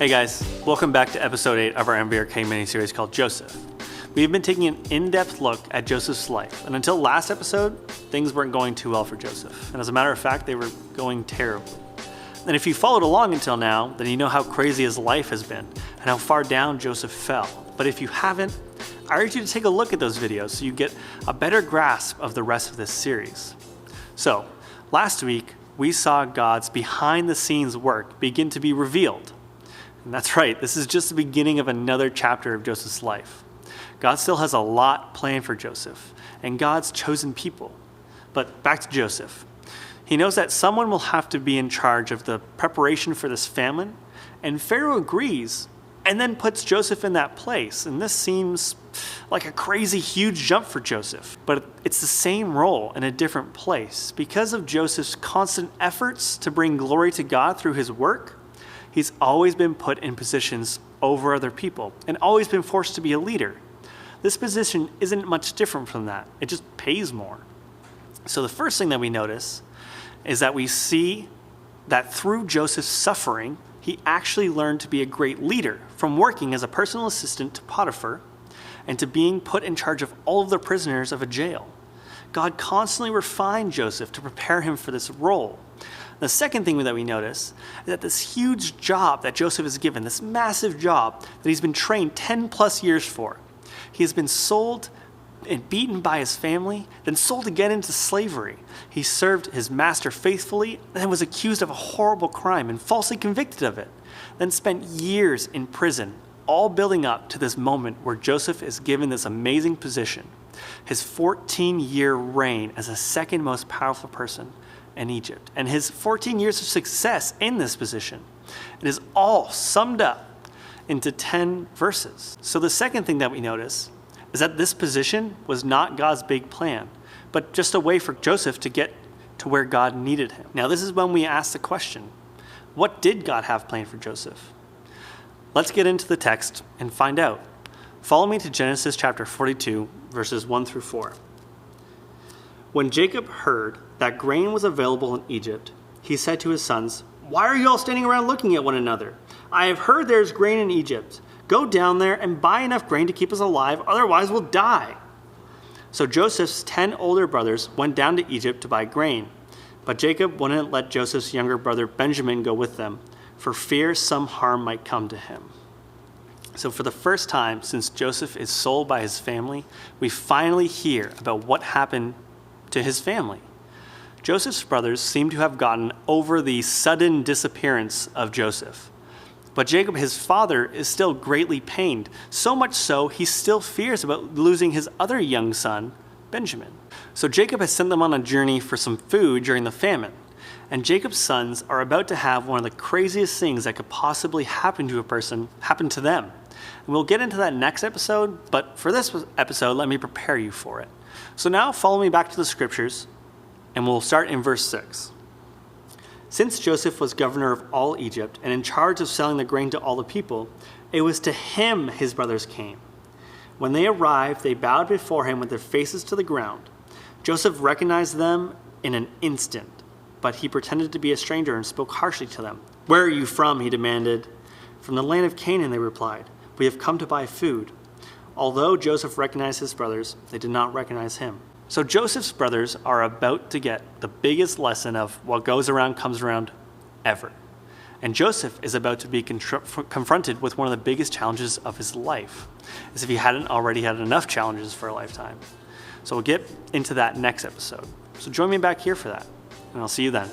Hey guys, welcome back to episode 8 of our MVRK miniseries called Joseph. We've been taking an in-depth look at Joseph's life, and until last episode, things weren't going too well for Joseph. And as a matter of fact, they were going terribly. And if you followed along until now, then you know how crazy his life has been and how far down Joseph fell. But if you haven't, I urge you to take a look at those videos so you get a better grasp of the rest of this series. So, last week, we saw God's behind-the-scenes work begin to be revealed. And that's right, this is just the beginning of another chapter of Joseph's life. God still has a lot planned for Joseph and God's chosen people. But back to Joseph. He knows that someone will have to be in charge of the preparation for this famine, and Pharaoh agrees and then puts Joseph in that place. And this seems like a crazy huge jump for Joseph, but it's the same role in a different place. Because of Joseph's constant efforts to bring glory to God through his work, he's always been put in positions over other people and always been forced to be a leader. This position isn't much different from that. It just pays more. So the first thing that we notice is that we see that through Joseph's suffering, he actually learned to be a great leader, from working as a personal assistant to Potiphar and to being put in charge of all of the prisoners of a jail. God constantly refined Joseph to prepare him for this role. The second thing that we notice is that this huge job that Joseph is given, this massive job that he's been trained 10 plus years for, he has been sold and beaten by his family, then sold again into slavery. He served his master faithfully, then was accused of a horrible crime and falsely convicted of it, then spent years in prison, all building up to this moment where Joseph is given this amazing position, his 14-year reign as the second most powerful person in Egypt, and his 14 years of success in this position. It is all summed up into 10 verses. So the second thing that we notice is that this position was not God's big plan, but just a way for Joseph to get to where God needed him. Now this is when we ask the question, what did God have planned for Joseph? Let's get into the text and find out. Follow me to Genesis chapter 42, verses 1 through 4. When Jacob heard that grain was available in Egypt, he said to his sons, "Why are you all standing around looking at one another? I have heard there is grain in Egypt. Go down there and buy enough grain to keep us alive, otherwise we'll die." So Joseph's 10 older brothers went down to Egypt to buy grain. But Jacob wouldn't let Joseph's younger brother Benjamin go with them, for fear some harm might come to him. So for the first time since Joseph is sold by his family, we finally hear about what happened to his family. Joseph's brothers seem to have gotten over the sudden disappearance of Joseph. But Jacob, his father, is still greatly pained, so much so he still fears about losing his other young son, Benjamin. So Jacob has sent them on a journey for some food during the famine. And Jacob's sons are about to have one of the craziest things that could possibly happen to a person happen to them. And we'll get into that next episode, but for this episode, let me prepare you for it. So now follow me back to the scriptures, and we'll start in verse 6. Since Joseph was governor of all Egypt and in charge of selling the grain to all the people, it was to him his brothers came. When they arrived, they bowed before him with their faces to the ground. Joseph recognized them in an instant, but he pretended to be a stranger and spoke harshly to them. "Where are you from?" he demanded. "From the land of Canaan," they replied. "We have come to buy food." Although Joseph recognized his brothers, they did not recognize him. So Joseph's brothers are about to get the biggest lesson of what goes around comes around ever. And Joseph is about to be confronted with one of the biggest challenges of his life, as if he hadn't already had enough challenges for a lifetime. So we'll get into that next episode. So join me back here for that, and I'll see you then.